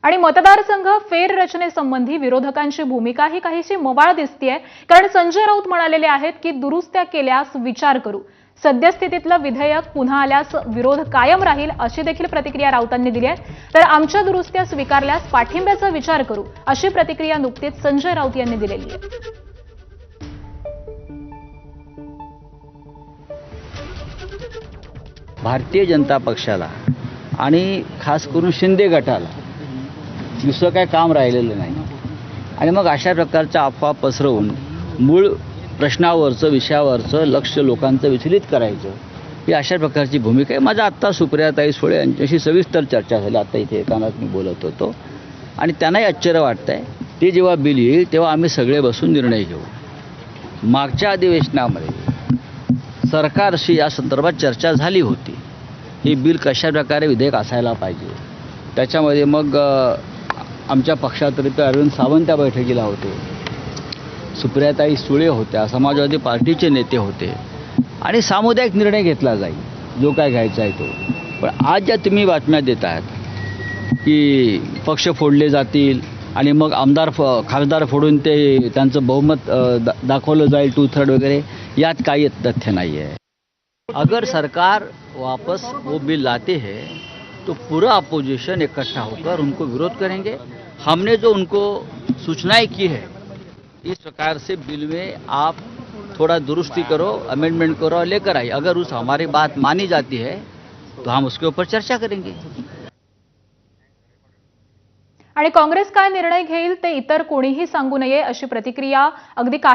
आणि मतदारसंघ फेररचनेसंबंधी विरोधकांची भूमिका ही काहीशी मवाळ दिसतेय। कारण संजय राऊत म्हणालेले आहेत की दुरुस्त्या केल्यास विचार करू। सद्यस्थितीतलं विधेयक पुन्हा आल्यास विरोध कायम राहील अशी देखील प्रतिक्रिया राऊतांनी दिली आहे। तर आमच्या दुरुस्त्या स्वीकारल्यास पाठिंब्याचा विचार करू अशी प्रतिक्रिया नुकतीच संजय राऊत यांनी दिलेली आहे। भारतीय जनता पक्षाला आणि खास करून शिंदे गटाला दुसरं काय काम राहिलेलं नाही आणि मग अशा प्रकारच्या अफवा पसरवून मूळ प्रश्नावरचं विषयावरचं लक्ष लोकांचं विचलित करायचं ही अशा प्रकारची भूमिका आहे। माझा आत्ता सुप्रियाताई सुळे यांच्याशी सविस्तर चर्चा झाली। आता इथे एकानात मी बोलत होतो आणि त्यांनाही आश्चर्य वाटतंय। ते जेव्हा बिल येईल तेव्हा आम्ही सगळे बसून निर्णय घेऊ। मागच्या अधिवेशनामध्ये सरकारशी या संदर्भात चर्चा झाली होती। हे बिल कशा प्रकारे विधेयक असायला पाहिजे त्याच्यामध्ये मग आमच्या पक्षातर्फे अरविंद सावंत त्या बैठकीला होते, सुप्रियाताई सुळे होत्या, समाजवादी पार्टीचे नेते होते आणि सामुदायिक निर्णय घेतला जाईल जो काय घ्यायचा आहे तो। पण आज ज्या तुम्ही बातम्या देत आहात की पक्ष फोडले जातील आणि मग खासदार फोडून ते त्यांचं बहुमत दाखवलं जाईल 2/3 वगैरे, यात काही तथ्य नहीं है। अगर सरकार वापस वो बिल लाते हैं तो पूरा अपोजिशन इकट्ठा होकर उनको विरोध करेंगे। हमने जो उनको सूचनाएं की है इस प्रकार से बिल में आप थोड़ा दुरुस्ती करो, अमेंडमेंट करो और लेकर आइए। अगर उस हमारी बात मानी जाती है तो हम उसके ऊपर चर्चा करेंगे। आणि काँग्रेस काय निर्णय घेईल ते इतर कोणीही सांगू नये अशी प्रतिक्रिया अगदी काही